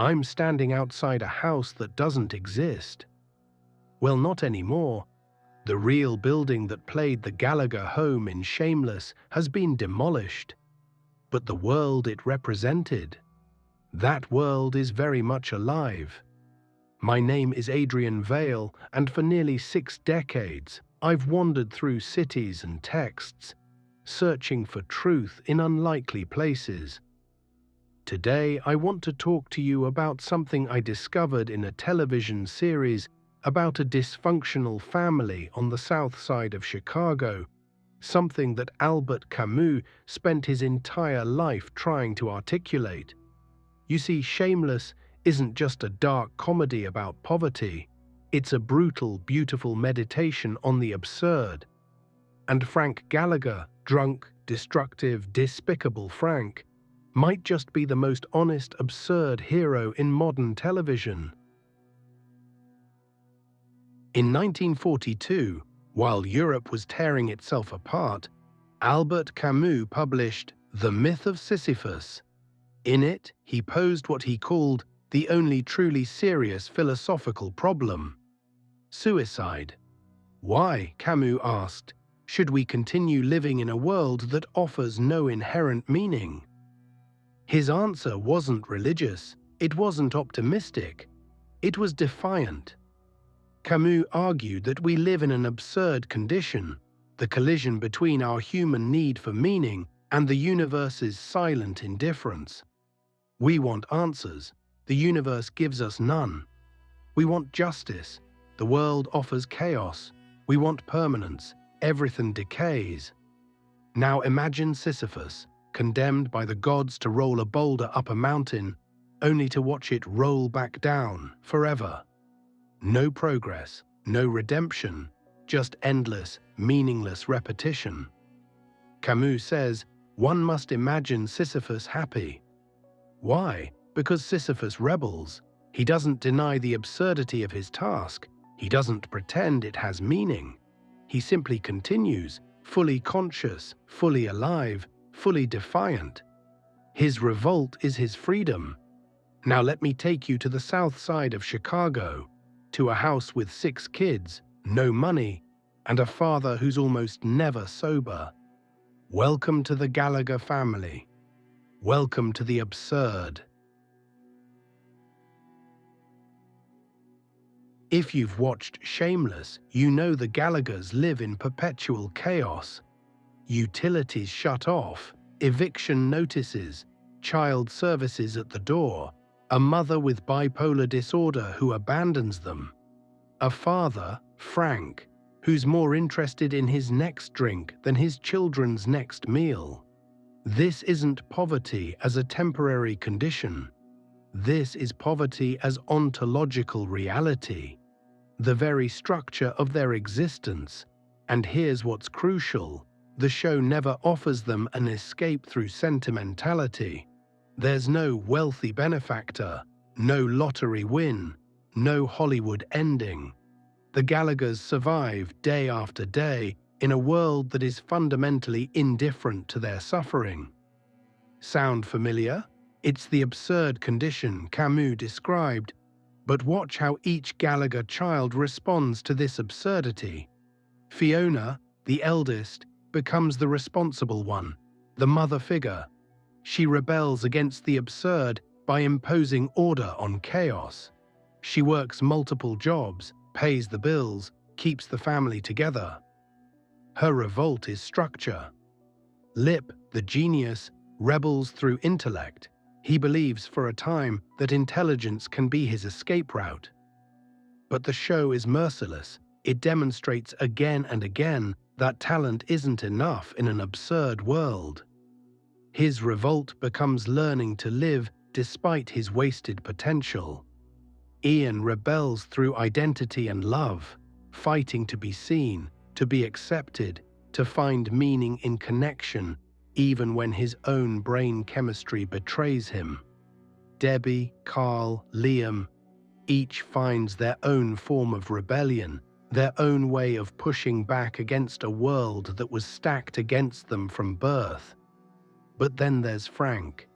I'm standing outside a house that doesn't exist. Well, not anymore. The real building that played the Gallagher home in Shameless has been demolished. But the world it represented, that world is very much alive. My name is Adrian Vale, and for nearly 6 decades, I've wandered through cities and texts, searching for truth in unlikely places. Today, I want to talk to you about something I discovered in a television series about a dysfunctional family on the south side of Chicago, something that Albert Camus spent his entire life trying to articulate. You see, Shameless isn't just a dark comedy about poverty. It's a brutal, beautiful meditation on the absurd. And Frank Gallagher, drunk, destructive, despicable Frank, might just be the most honest, absurd hero in modern television. In 1942, while Europe was tearing itself apart, Albert Camus published The Myth of Sisyphus. In it, he posed what he called the only truly serious philosophical problem: suicide. Why, Camus asked, should we continue living in a world that offers no inherent meaning? His answer wasn't religious, it wasn't optimistic, it was defiant. Camus argued that we live in an absurd condition, the collision between our human need for meaning and the universe's silent indifference. We want answers, the universe gives us none. We want justice, the world offers chaos. We want permanence, everything decays. Now imagine Sisyphus, condemned by the gods to roll a boulder up a mountain, only to watch it roll back down forever. No progress, no redemption, just endless, meaningless repetition. Camus says, one must imagine Sisyphus happy. Why? Because Sisyphus rebels. He doesn't deny the absurdity of his task. He doesn't pretend it has meaning. He simply continues, fully conscious, fully alive, fully defiant. His revolt is his freedom. Now let me take you to the south side of Chicago, to a house with 6 kids, no money, and a father who's almost never sober. Welcome to the Gallagher family. Welcome to the absurd. If you've watched Shameless, you know the Gallaghers live in perpetual chaos. Utilities shut off, eviction notices, child services at the door, a mother with bipolar disorder who abandons them, a father, Frank, who's more interested in his next drink than his children's next meal. This isn't poverty as a temporary condition. This is poverty as ontological reality, the very structure of their existence. And here's what's crucial. The show never offers them an escape through sentimentality. There's no wealthy benefactor, no lottery win, no Hollywood ending. The Gallaghers survive day after day in a world that is fundamentally indifferent to their suffering. Sound familiar? It's the absurd condition Camus described. But watch how each Gallagher child responds to this absurdity. Fiona, the eldest, becomes the responsible one, the mother figure. She rebels against the absurd by imposing order on chaos. She works multiple jobs, pays the bills, keeps the family together. Her revolt is structure. Lip, the genius, rebels through intellect. He believes for a time that intelligence can be his escape route. But the show is merciless. It demonstrates again and again that talent isn't enough in an absurd world. His revolt becomes learning to live despite his wasted potential. Ian rebels through identity and love, fighting to be seen, to be accepted, to find meaning in connection, even when his own brain chemistry betrays him. Debbie, Carl, Liam, each finds their own form of rebellion, their own way of pushing back against a world that was stacked against them from birth. But then there's Frank.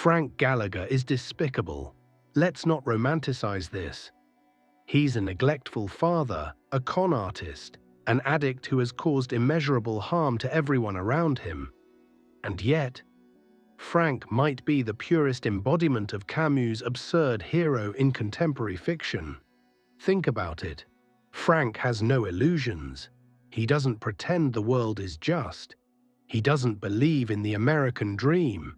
Frank Gallagher is despicable. Let's not romanticize this. He's a neglectful father, a con artist, an addict who has caused immeasurable harm to everyone around him. And yet, Frank might be the purest embodiment of Camus' absurd hero in contemporary fiction. Think about it. Frank has no illusions. He doesn't pretend the world is just. He doesn't believe in the American dream.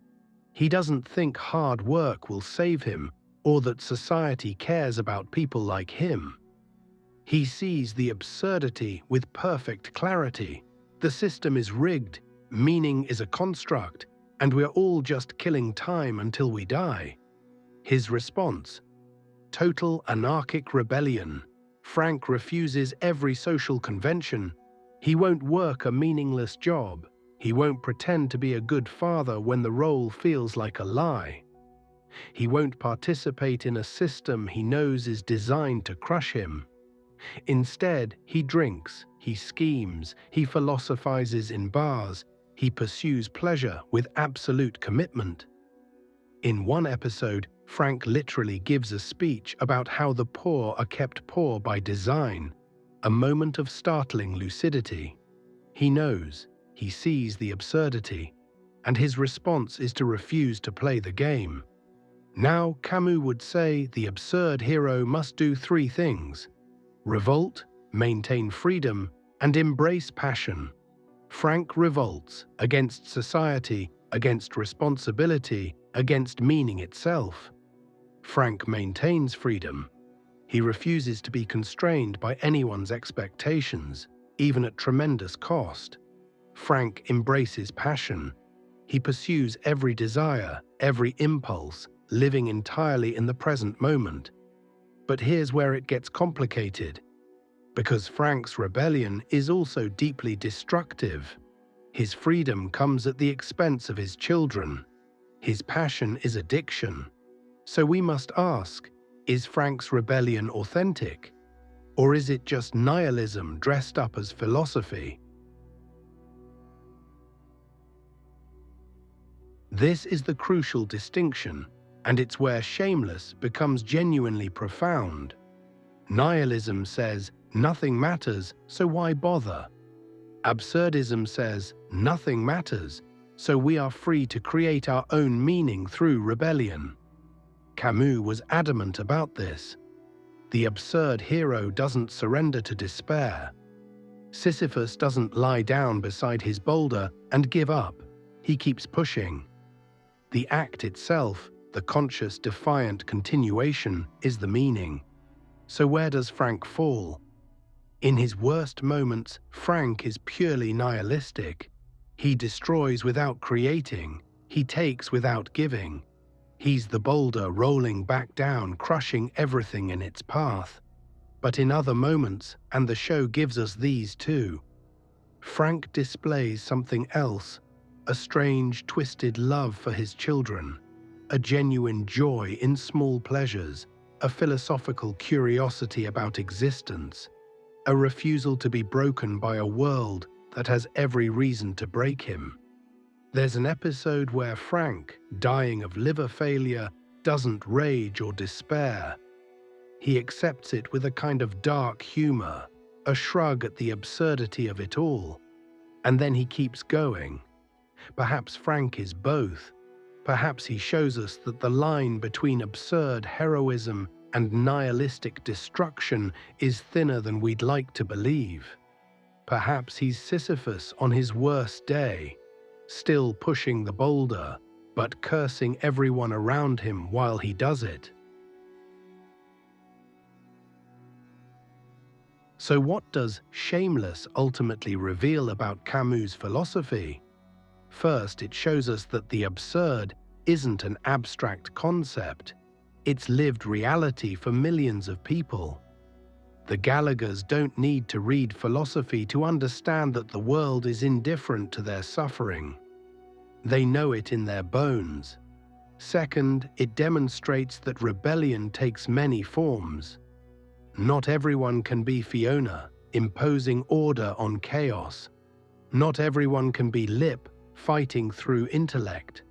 He doesn't think hard work will save him or that society cares about people like him. He sees the absurdity with perfect clarity. The system is rigged, meaning is a construct, and we're all just killing time until we die. His response: total anarchic rebellion. Frank refuses every social convention. He won't work a meaningless job. He won't pretend to be a good father when the role feels like a lie. He won't participate in a system he knows is designed to crush him. Instead, he drinks, he schemes, he philosophizes in bars, he pursues pleasure with absolute commitment. In one episode, Frank literally gives a speech about how the poor are kept poor by design, a moment of startling lucidity. He knows, he sees the absurdity, and his response is to refuse to play the game. Now, Camus would say the absurd hero must do three things: revolt, maintain freedom, and embrace passion. Frank revolts against society, against responsibility, against meaning itself. Frank maintains freedom. He refuses to be constrained by anyone's expectations, even at tremendous cost. Frank embraces passion. He pursues every desire, every impulse, living entirely in the present moment. But here's where it gets complicated, because Frank's rebellion is also deeply destructive. His freedom comes at the expense of his children. His passion is addiction. So we must ask, is Frank's rebellion authentic? Or is it just nihilism dressed up as philosophy? This is the crucial distinction, and it's where Shameless becomes genuinely profound. Nihilism says, nothing matters, so why bother? Absurdism says, nothing matters, so we are free to create our own meaning through rebellion. Camus was adamant about this. The absurd hero doesn't surrender to despair. Sisyphus doesn't lie down beside his boulder and give up. He keeps pushing. The act itself, the conscious, defiant continuation, is the meaning. So where does Frank fall? In his worst moments, Frank is purely nihilistic. He destroys without creating. He takes without giving. He's the boulder rolling back down, crushing everything in its path. But in other moments, and the show gives us these too, Frank displays something else, a strange, twisted love for his children, a genuine joy in small pleasures, a philosophical curiosity about existence, a refusal to be broken by a world that has every reason to break him. There's an episode where Frank, dying of liver failure, doesn't rage or despair. He accepts it with a kind of dark humor, a shrug at the absurdity of it all. And then he keeps going. Perhaps Frank is both. Perhaps he shows us that the line between absurd heroism and nihilistic destruction is thinner than we'd like to believe. Perhaps he's Sisyphus on his worst day, still pushing the boulder, but cursing everyone around him while he does it. So what does Shameless ultimately reveal about Camus' philosophy? First, it shows us that the absurd isn't an abstract concept. It's lived reality for millions of people. The Gallaghers don't need to read philosophy to understand that the world is indifferent to their suffering. They know it in their bones. Second, it demonstrates that rebellion takes many forms. Not everyone can be Fiona, imposing order on chaos. Not everyone can be Lip, fighting through intellect.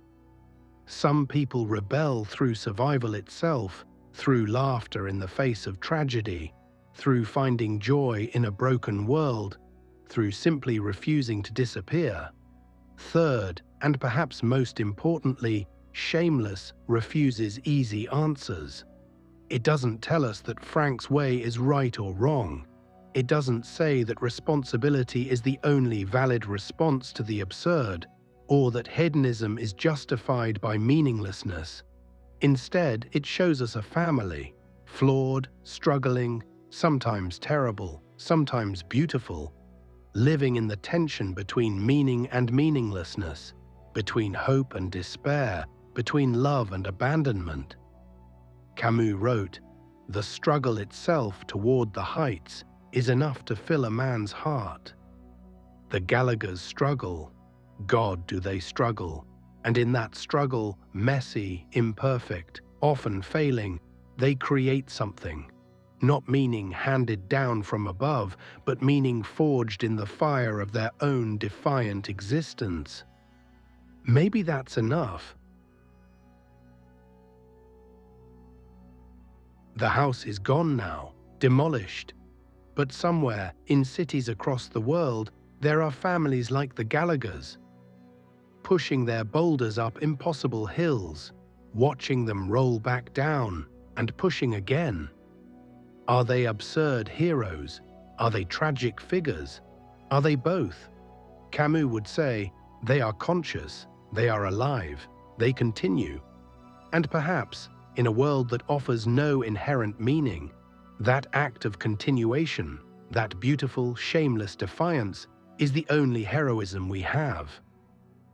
Some people rebel through survival itself, through laughter in the face of tragedy, through finding joy in a broken world, through simply refusing to disappear. Third, and perhaps most importantly, Shameless refuses easy answers. It doesn't tell us that Frank's way is right or wrong. It doesn't say that responsibility is the only valid response to the absurd, or that hedonism is justified by meaninglessness. Instead, it shows us a family, flawed, struggling, sometimes terrible, sometimes beautiful, living in the tension between meaning and meaninglessness, between hope and despair, between love and abandonment. Camus wrote, "The struggle itself toward the heights is enough to fill a man's heart." The Gallaghers struggle. God, do they struggle. And in that struggle, messy, imperfect, often failing, they create something. Not meaning handed down from above, but meaning forged in the fire of their own defiant existence. Maybe that's enough. The house is gone now, demolished. But somewhere, in cities across the world, there are families like the Gallaghers, pushing their boulders up impossible hills, watching them roll back down, and pushing again. Are they absurd heroes? Are they tragic figures? Are they both? Camus would say, they are conscious, they are alive, they continue. And perhaps, in a world that offers no inherent meaning, that act of continuation, that beautiful, shameless defiance, is the only heroism we have.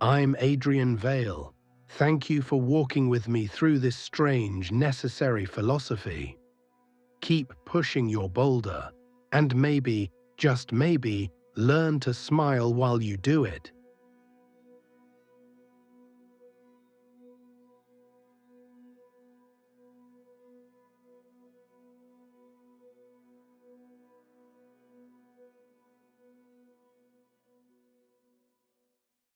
I'm Adrian Vale. Thank you for walking with me through this strange, necessary philosophy. Keep pushing your boulder, and maybe, just maybe, learn to smile while you do it.